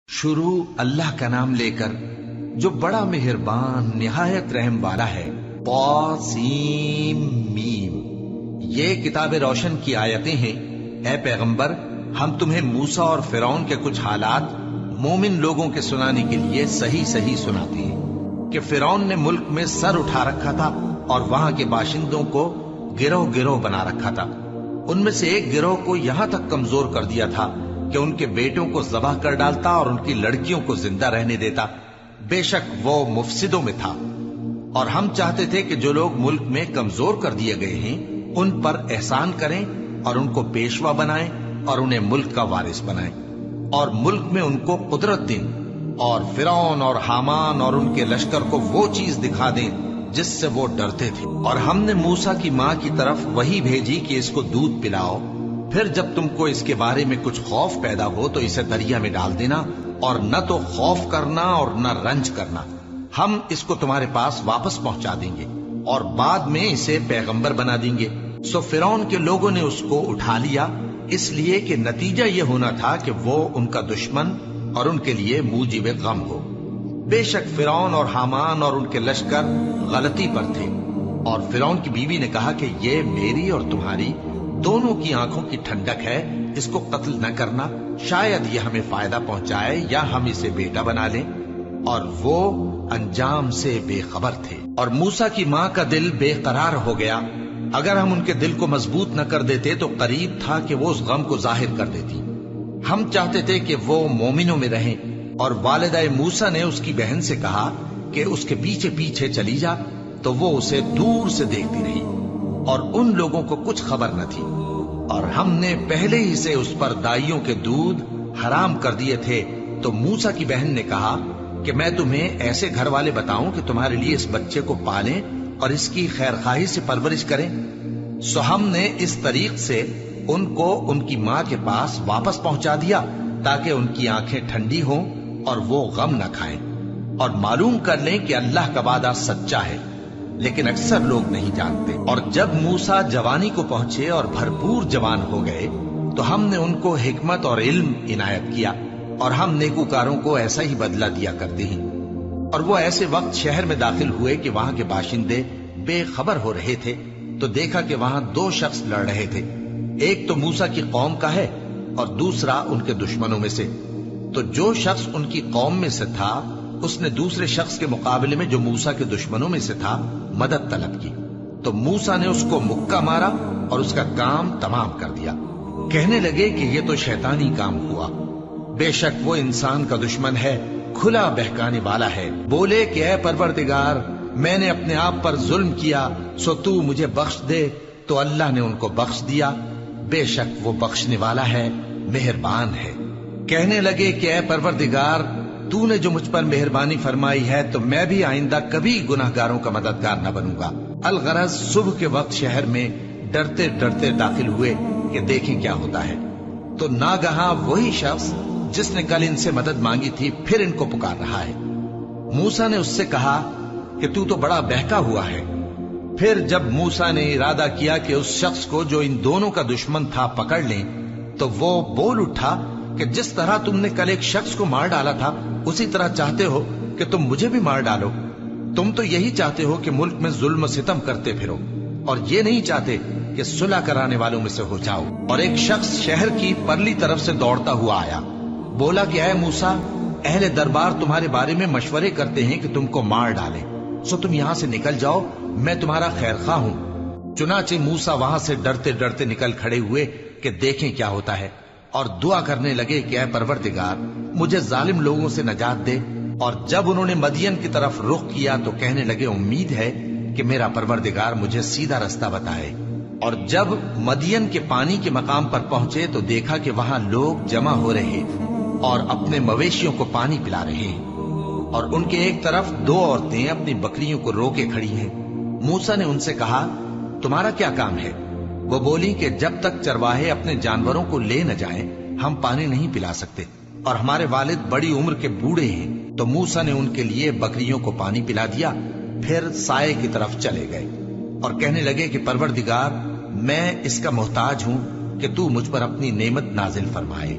شروع اللہ کا نام لے کر جو بڑا مہربان نہایت رحم والا ہے۔ طاسیم میم۔ یہ کتاب روشن کی آیتیں ہیں۔ اے پیغمبر، ہم تمہیں موسیٰ اور فرعون کے کچھ حالات مومن لوگوں کے سنانے کے لیے صحیح صحیح سناتے ہیں کہ فرعون نے ملک میں سر اٹھا رکھا تھا اور وہاں کے باشندوں کو گروہ گروہ بنا رکھا تھا۔ ان میں سے ایک گروہ کو یہاں تک کمزور کر دیا تھا کہ ان کے بیٹوں کو ذبح کر ڈالتا اور ان کی لڑکیوں کو زندہ رہنے دیتا۔ بے شک وہ مفسدوں میں تھا، اور ہم چاہتے تھے کہ جو لوگ ملک میں کمزور کر دیے گئے ہیں ان پر احسان کریں اور ان کو پیشوا بنائیں اور انہیں ملک کا وارث بنائیں، اور ملک میں ان کو قدرت دیں، اور فرعون اور حامان اور ان کے لشکر کو وہ چیز دکھا دیں جس سے وہ ڈرتے تھے۔ اور ہم نے موسیٰ کی ماں کی طرف وحی بھیجی کہ اس کو دودھ پلاؤ، پھر جب تم کو اس کے بارے میں کچھ خوف پیدا ہو تو اسے دریا میں ڈال دینا، اور نہ تو خوف کرنا اور نہ رنج کرنا، ہم اس کو تمہارے پاس واپس پہنچا دیں گے اور بعد میں اسے پیغمبر بنا دیں گے۔ سو فرعون کے لوگوں نے اس کو اٹھا لیا، اس لیے کہ نتیجہ یہ ہونا تھا کہ وہ ان کا دشمن اور ان کے لیے موجب غم ہو۔ بے شک فرعون اور حامان اور ان کے لشکر غلطی پر تھے، اور فرعون کی بیوی نے کہا کہ یہ میری اور تمہاری دونوں کی آنکھوں کی ٹھنڈک ہے، اس کو قتل نہ کرنا، شاید یہ ہمیں فائدہ پہنچائے یا ہم اسے بیٹا بنا لیں۔ اور وہ انجام سے بے خبر تھے۔ اور موسیٰ کی ماں کا دل بے قرار ہو گیا۔ اگر ہم ان کے دل کو مضبوط نہ کر دیتے تو قریب تھا کہ وہ اس غم کو ظاہر کر دیتی۔ ہم چاہتے تھے کہ وہ مومنوں میں رہیں، اور والدہ موسیٰ نے اس کی بہن سے کہا کہ اس کے پیچھے پیچھے چلی جا، تو وہ اسے دور سے دیکھتی رہی، اور ان لوگوں کو کچھ خبر نہ تھی۔ اور ہم نے پہلے ہی سے اس پر دائیوں کے دودھ حرام کر دیے تھے۔ تو موسیٰ کی بہن نے کہا کہ میں تمہیں ایسے گھر والے بتاؤں کہ تمہارے لیے اس بچے کو پالیں اور اس کی خیر خواہی سے پرورش کریں۔ سو ہم نے اس طریق سے ان کو ان کی ماں کے پاس واپس پہنچا دیا تاکہ ان کی آنکھیں ٹھنڈی ہوں اور وہ غم نہ کھائیں، اور معلوم کر لیں کہ اللہ کا وعدہ سچا ہے، لیکن اکثر لوگ نہیں جانتے۔ اور جب موسیٰ جوانی کو پہنچے اور بھرپور جوان ہو گئے تو ہم نے ان کو حکمت اور علم عنایت کیا، اور ہم نیکوکاروں کو ایسا ہی بدلہ دیا کرتے ہیں۔ اور وہ ایسے وقت شہر میں داخل ہوئے کہ وہاں کے باشندے بے خبر ہو رہے تھے، تو دیکھا کہ وہاں دو شخص لڑ رہے تھے، ایک تو موسیٰ کی قوم کا ہے اور دوسرا ان کے دشمنوں میں سے۔ تو جو شخص ان کی قوم میں سے تھا اس نے دوسرے شخص کے مقابلے میں جو موسیٰ کے دشمنوں میں سے تھا مدد طلب کی، تو موسیٰ نے اس کو مکہ مارا اور اس کا کام تمام کر دیا۔ کہنے لگے کہ یہ تو شیطانی کام ہوا، بے شک وہ انسان کا دشمن ہے، کھلا بہکانے والا ہے۔ بولے کہ اے پروردگار، میں نے اپنے آپ پر ظلم کیا، سو تو مجھے بخش دے، تو اللہ نے ان کو بخش دیا، بے شک وہ بخشنے والا ہے، مہربان ہے۔ کہنے لگے کہ اے پروردگار، تو نے جو مجھ پر مہربانی فرمائی ہے تو میں بھی آئندہ کبھی گناہ گاروں کا مددگار نہ بنوں گا۔ الغرض صبح کے وقت شہر میں ڈرتے ڈرتے داخل ہوئے کہ دیکھیں کیا ہوتا ہے، تو ناگہاں وہی شخص جس نے کل ان سے مدد مانگی تھی پھر ان کو پکار رہا ہے۔ موسیٰ نے اس سے کہا کہ تو بڑا بہکا ہوا ہے۔ پھر جب موسیٰ نے ارادہ کیا کہ اس شخص کو جو ان دونوں کا دشمن تھا پکڑ لیں، تو وہ بول اٹھا کہ جس طرح تم نے کل ایک شخص کو مار ڈالا تھا اسی طرح چاہتے ہو کہ تم مجھے بھی مار ڈالو۔ تم تو یہی چاہتے ہو کہ ملک میں ظلم و ستم کرتے پھرو، اور یہ نہیں چاہتے کہ صلح کرانے والوں میں سے ہو جاؤ۔ اور ایک شخص شہر کی پرلی طرف سے دوڑتا ہوا آیا، بولا کہ اے موسیٰ، اہل دربار تمہارے بارے میں مشورے کرتے ہیں کہ تم کو مار ڈالیں، سو تم یہاں سے نکل جاؤ، میں تمہارا خیر خواہ ہوں۔ چنانچہ موسیٰ وہاں سے ڈرتے ڈرتے نکل کھڑے ہوئے کہ دیکھیں کیا ہوتا ہے، اور دعا کرنے لگے کہ اے پروردگار، مجھے ظالم لوگوں سے نجات دے۔ اور جب انہوں نے مدین کی طرف رخ کیا تو کہنے لگے امید ہے کہ میرا پروردگار مجھے سیدھا رستہ بتائے۔ اور جب مدین کے پانی کے مقام پر پہنچے تو دیکھا کہ وہاں لوگ جمع ہو رہے اور اپنے مویشیوں کو پانی پلا رہے ہیں، اور ان کے ایک طرف دو عورتیں اپنی بکریوں کو روکے کھڑی ہیں۔ موسیٰ نے ان سے کہا تمہارا کیا کام ہے؟ وہ بولی کہ جب تک چرواہے اپنے جانوروں کو لے نہ جائیں ہم پانی نہیں پلا سکتے، اور ہمارے والد بڑی عمر کے بوڑھے ہیں۔ تو موسیٰ نے ان کے لیے بکریوں کو پانی پلا دیا، پھر سائے کی طرف چلے گئے اور کہنے لگے کہ پروردگار، میں اس کا محتاج ہوں کہ تو مجھ پر اپنی نعمت نازل فرمائے۔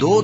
2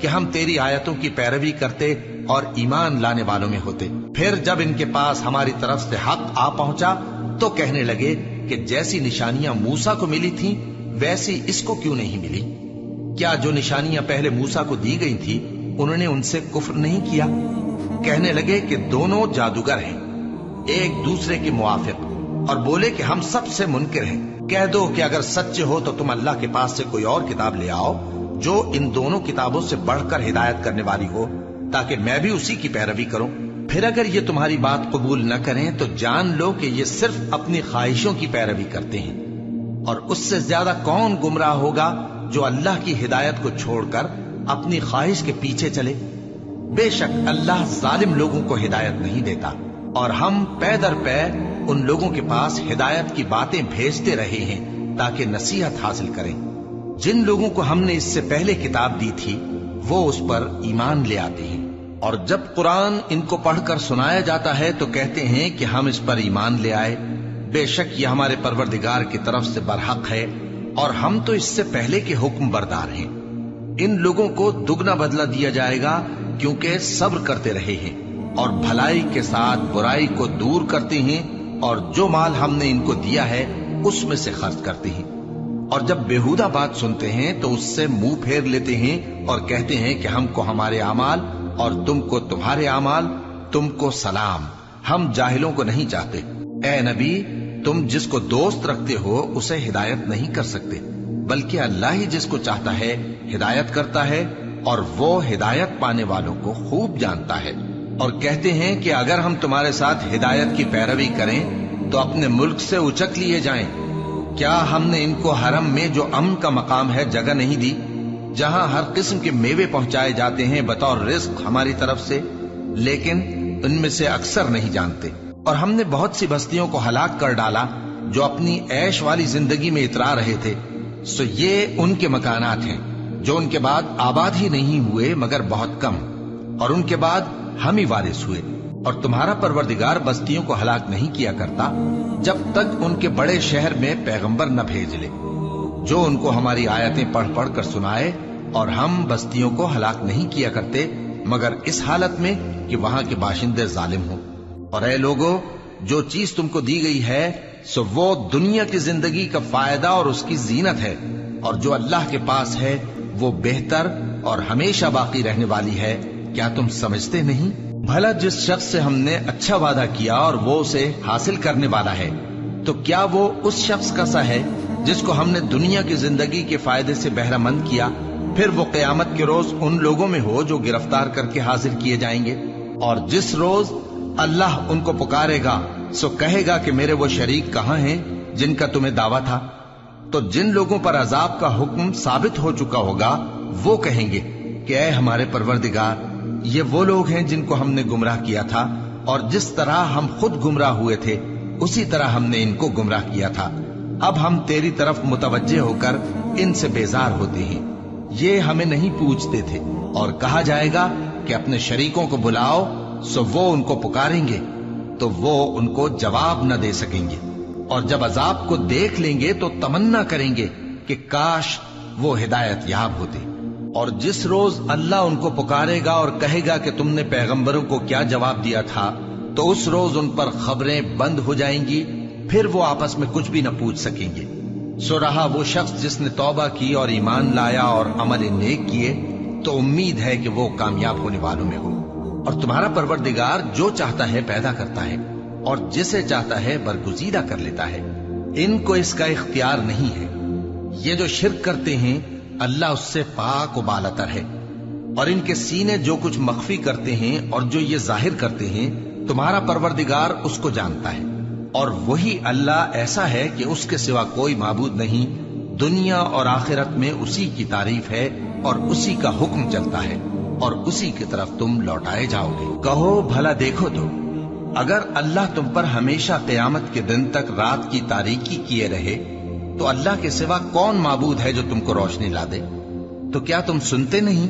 کہ ہم تیری آیتوں کی پیروی کرتے اور ایمان لانے والوں میں ہوتے۔ پھر جب ان کے پاس ہماری طرف سے حق آ پہنچا تو کہنے لگے کہ جیسی نشانیاں موسیٰ کو ملی تھیں ویسی اس کو کیوں نہیں ملی؟ کیا جو نشانیاں پہلے موسیٰ کو دی گئی تھی انہوں نے ان سے کفر نہیں کیا؟ کہنے لگے کہ دونوں جادوگر ہیں، ایک دوسرے کے موافق، اور بولے کہ ہم سب سے منکر ہیں۔ کہہ دو کہ اگر سچے ہو تو تم اللہ کے پاس سے کوئی اور کتاب لے آؤ جو ان دونوں کتابوں سے بڑھ کر ہدایت کرنے والی ہو، تاکہ میں بھی اسی کی پیروی کروں۔ پھر اگر یہ تمہاری بات قبول نہ کریں تو جان لو کہ یہ صرف اپنی خواہشوں کی پیروی کرتے ہیں، اور اس سے زیادہ کون گمراہ ہوگا جو اللہ کی ہدایت کو چھوڑ کر اپنی خواہش کے پیچھے چلے۔ بے شک اللہ ظالم لوگوں کو ہدایت نہیں دیتا، اور ہم پے در پے ان لوگوں کے پاس ہدایت کی باتیں بھیجتے رہے ہیں تاکہ نصیحت حاصل کریں۔ جن لوگوں کو ہم نے اس سے پہلے کتاب دی تھی وہ اس پر ایمان لے آتے ہیں، اور جب قرآن ان کو پڑھ کر سنایا جاتا ہے تو کہتے ہیں کہ ہم اس پر ایمان لے آئے۔ بے شک یہ ہمارے پروردگار کی طرف سے برحق ہے، اور ہم تو اس سے پہلے کے حکم بردار ہیں۔ ان لوگوں کو دگنا بدلہ دیا جائے گا کیونکہ صبر کرتے رہے ہیں اور بھلائی کے ساتھ برائی کو دور کرتے ہیں، اور جو مال ہم نے ان کو دیا ہے اس میں سے خرچ کرتے ہیں، اور جب بیہودہ بات سنتے ہیں تو اس سے منہ پھیر لیتے ہیں اور کہتے ہیں کہ ہم کو ہمارے اعمال اور تم کو تمہارے اعمال، تم کو سلام، ہم جاہلوں کو نہیں چاہتے۔ اے نبی، تم جس کو دوست رکھتے ہو اسے ہدایت نہیں کر سکتے، بلکہ اللہ ہی جس کو چاہتا ہے ہدایت کرتا ہے، اور وہ ہدایت پانے والوں کو خوب جانتا ہے۔ اور کہتے ہیں کہ اگر ہم تمہارے ساتھ ہدایت کی پیروی کریں تو اپنے ملک سے اچک لیے جائیں۔ کیا ہم نے ان کو حرم میں جو امن کا مقام ہے جگہ نہیں دی، جہاں ہر قسم کے میوے پہنچائے جاتے ہیں بطور رزق ہماری طرف سے؟ لیکن ان میں سے اکثر نہیں جانتے۔ اور ہم نے بہت سی بستیوں کو ہلاک کر ڈالا جو اپنی عیش والی زندگی میں اترا رہے تھے، سو یہ ان کے مکانات ہیں جو ان کے بعد آباد ہی نہیں ہوئے مگر بہت کم، اور ان کے بعد ہم ہی وارث ہوئے۔ اور تمہارا پروردگار بستیوں کو ہلاک نہیں کیا کرتا جب تک ان کے بڑے شہر میں پیغمبر نہ بھیج لے جو ان کو ہماری آیتیں پڑھ پڑھ کر سنائے، اور ہم بستیوں کو ہلاک نہیں کیا کرتے مگر اس حالت میں کہ وہاں کے باشندے ظالم ہوں۔ اور اے لوگو، جو چیز تم کو دی گئی ہے سو وہ دنیا کی زندگی کا فائدہ اور اس کی زینت ہے، اور جو اللہ کے پاس ہے وہ بہتر اور ہمیشہ باقی رہنے والی ہے۔ کیا تم سمجھتے نہیں؟ بھلا جس شخص سے ہم نے اچھا وعدہ کیا اور وہ اسے حاصل کرنے والا ہے، تو کیا وہ اس شخص کا سا ہے جس کو ہم نے دنیا کی زندگی کے فائدے سے بہرہ مند کیا، پھر وہ قیامت کے روز ان لوگوں میں ہو جو گرفتار کر کے حاضر کیے جائیں گے؟ اور جس روز اللہ ان کو پکارے گا سو کہے گا کہ میرے وہ شریک کہاں ہیں جن کا تمہیں دعویٰ تھا؟ تو جن لوگوں پر عذاب کا حکم ثابت ہو چکا ہوگا وہ کہیں گے کہ اے ہمارے پروردگار، یہ وہ لوگ ہیں جن کو ہم نے گمراہ کیا تھا، اور جس طرح ہم خود گمراہ ہوئے تھے اسی طرح ہم نے ان کو گمراہ کیا تھا۔ اب ہم تیری طرف متوجہ ہو کر ان سے بیزار ہوتے ہیں، یہ ہمیں نہیں پوچھتے تھے۔ اور کہا جائے گا کہ اپنے شریکوں کو بلاؤ، سو وہ ان کو پکاریں گے تو وہ ان کو جواب نہ دے سکیں گے، اور جب عذاب کو دیکھ لیں گے تو تمنا کریں گے کہ کاش وہ ہدایت یاب ہوتے۔ اور جس روز اللہ ان کو پکارے گا اور کہے گا کہ تم نے پیغمبروں کو کیا جواب دیا تھا، تو اس روز ان پر خبریں بند ہو جائیں گی، پھر وہ آپس میں کچھ بھی نہ پوچھ سکیں گے۔ سو رہا وہ شخص جس نے توبہ کی اور ایمان لایا اور عمل نیک کیے تو امید ہے کہ وہ کامیاب ہونے والوں میں ہو۔ اور تمہارا پروردگار جو چاہتا ہے پیدا کرتا ہے، اور جسے چاہتا ہے برگزیدہ کر لیتا ہے، ان کو اس کا اختیار نہیں ہے۔ یہ جو شرک کرتے ہیں اللہ اس سے پاک و بالاتر ہے، اور ان کے سینے جو کچھ مخفی کرتے ہیں اور جو یہ ظاہر کرتے ہیں تمہارا پروردگار اس کو جانتا ہے۔ اور وہی اللہ ایسا ہے کہ اس کے سوا کوئی معبود نہیں، دنیا اور آخرت میں اسی کی تعریف ہے اور اسی کا حکم چلتا ہے، اور اسی کی طرف تم لوٹائے جاؤ گے۔ کہو بھلا دیکھو تو، اگر اللہ تم پر ہمیشہ قیامت کے دن تک رات کی تاریکی کیے رہے تو اللہ کے سوا کون معبود ہے جو تم کو روشنی لا دے؟ تو کیا تم سنتے نہیں؟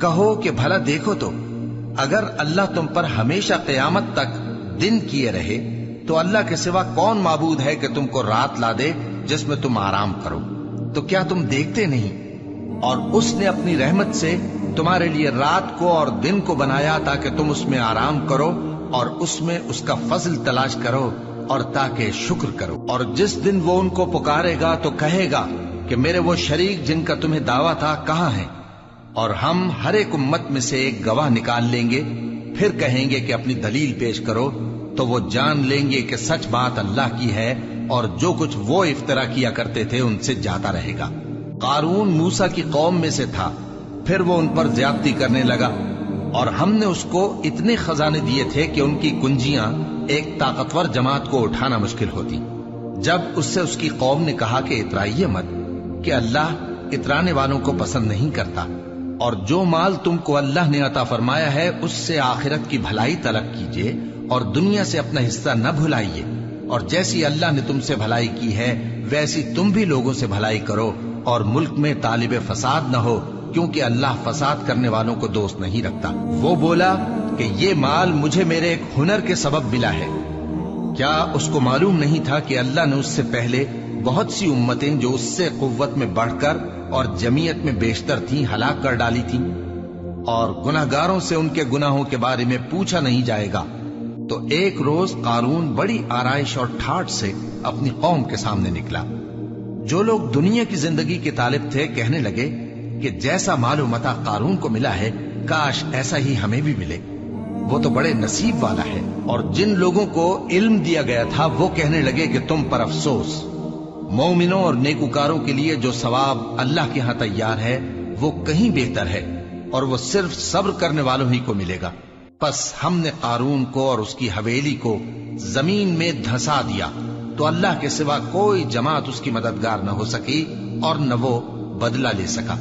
کہو کہ بھلا دیکھو تو، اگر اللہ تم پر ہمیشہ قیامت تک دن کیے رہے تو اللہ کے سوا کون معبود ہے کہ تم کو رات لا دے جس میں تم آرام کرو؟ تو کیا تم دیکھتے نہیں؟ اور اس نے اپنی رحمت سے تمہارے لیے رات کو اور دن کو بنایا تاکہ تم اس میں آرام کرو اور اس میں اس کا فضل تلاش کرو اور تاکہ شکر کرو۔ اور جس دن وہ ان کو پکارے گا تو کہے گا کہ میرے وہ شریک جن کا تمہیں دعویٰ تھا کہاں ہیں؟ اور ہم ہر ایک امت میں سے ایک گواہ نکال لیں گے، پھر کہیں گے کہ اپنی دلیل پیش کرو، تو وہ جان لیں گے کہ سچ بات اللہ کی ہے اور جو کچھ وہ افترا کیا کرتے تھے ان سے جاتا رہے گا۔ قارون موسیٰ کی قوم میں سے تھا، پھر وہ ان پر زیادتی کرنے لگا، اور ہم نے اس کو اتنے خزانے دیے تھے کہ ان کی کنجیاں ایک طاقتور جماعت کو اٹھانا مشکل ہوتی۔ جب اس سے اس کی قوم نے کہا کہ اترائیے مت، کہ اللہ اترانے والوں کو پسند نہیں کرتا، اور جو مال تم کو اللہ نے عطا فرمایا ہے اس سے آخرت کی بھلائی طلب کیجیے اور دنیا سے اپنا حصہ نہ بھلائیے، اور جیسی اللہ نے تم سے بھلائی کی ہے ویسی تم بھی لوگوں سے بھلائی کرو، اور ملک میں طالب فساد نہ ہو، کیونکہ اللہ فساد کرنے والوں کو دوست نہیں رکھتا۔ وہ بولا کہ یہ مال مجھے میرے ایک ہنر کے سبب ملا ہے۔ کیا اس کو معلوم نہیں تھا کہ اللہ نے اس سے پہلے بہت سی امتیں جو اس سے قوت میں بڑھ کر اور جمعیت میں بیشتر تھیں ہلاک کر ڈالی تھیں، اور گناہگاروں سے ان کے گناہوں کے بارے میں پوچھا نہیں جائے گا؟ تو ایک روز قارون بڑی آرائش اور ٹھاٹ سے اپنی قوم کے سامنے نکلا۔ جو لوگ دنیا کی زندگی کے طالب تھے کہنے لگے کہ جیسا مال و متاع قارون کو ملا ہے کاش ایسا ہی ہمیں بھی ملے، وہ تو بڑے نصیب والا ہے۔ اور جن لوگوں کو علم دیا گیا تھا وہ کہنے لگے کہ تم پر افسوس، مومنوں اور نیکوکاروں کے لیے جو ثواب اللہ کے ہاں تیار ہے وہ کہیں بہتر ہے، اور وہ صرف صبر کرنے والوں ہی کو ملے گا۔ پس ہم نے قارون کو اور اس کی حویلی کو زمین میں دھسا دیا، تو اللہ کے سوا کوئی جماعت اس کی مددگار نہ ہو سکی اور نہ وہ بدلہ لے سکا۔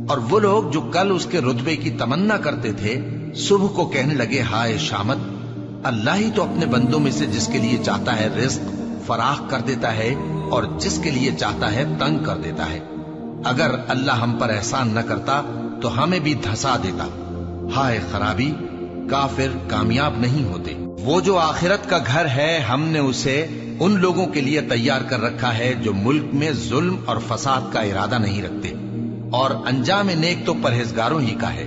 اور وہ لوگ جو کل اس کے رتبے کی تمنا کرتے تھے صبح کو کہنے لگے ہائے شامت، اللہ ہی تو اپنے بندوں میں سے جس کے لیے چاہتا ہے رزق فراخ کر دیتا ہے اور جس کے لیے چاہتا ہے تنگ کر دیتا ہے۔ اگر اللہ ہم پر احسان نہ کرتا تو ہمیں بھی دھسا دیتا۔ ہائے خرابی، کافر کامیاب نہیں ہوتے۔ وہ جو آخرت کا گھر ہے ہم نے اسے ان لوگوں کے لیے تیار کر رکھا ہے جو ملک میں ظلم اور فساد کا ارادہ نہیں رکھتے، اور انجام نیک تو پرہیزگاروں ہی کا ہے۔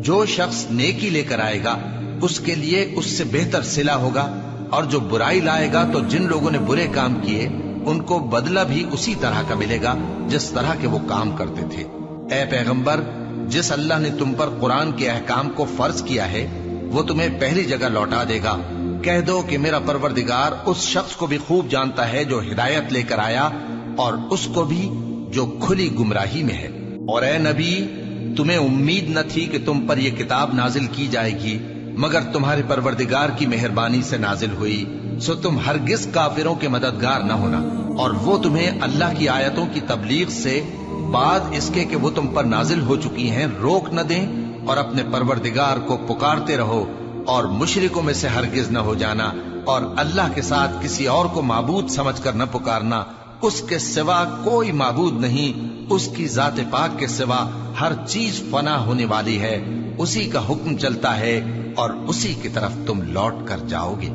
جو شخص نیکی لے کر آئے گا اس کے لیے اس سے بہتر صلہ ہوگا، اور جو برائی لائے گا تو جن لوگوں نے برے کام کیے ان کو بدلہ بھی اسی طرح کا ملے گا جس طرح کے وہ کام کرتے تھے۔ اے پیغمبر، جس اللہ نے تم پر قرآن کے احکام کو فرض کیا ہے وہ تمہیں پہلی جگہ لوٹا دے گا۔ کہہ دو کہ میرا پروردگار اس شخص کو بھی خوب جانتا ہے جو ہدایت لے کر آیا، اور اس کو بھی جو کھلی گمراہی میں ہے۔ اور اے نبی، تمہیں امید نہ تھی کہ تم پر یہ کتاب نازل کی جائے گی مگر تمہارے پروردگار کی مہربانی سے نازل ہوئی، سو تم ہرگز کافروں کے مددگار نہ ہونا، اور وہ تمہیں اللہ کی آیتوں کی تبلیغ سے بعد اس کے کہ وہ تم پر نازل ہو چکی ہیں روک نہ دیں، اور اپنے پروردگار کو پکارتے رہو اور مشرکوں میں سے ہرگز نہ ہو جانا، اور اللہ کے ساتھ کسی اور کو معبود سمجھ کر نہ پکارنا۔ اس کے سوا کوئی معبود نہیں، اس کی ذات پاک کے سوا ہر چیز فنا ہونے والی ہے، اسی کا حکم چلتا ہے اور اسی کی طرف تم لوٹ کر جاؤ گے۔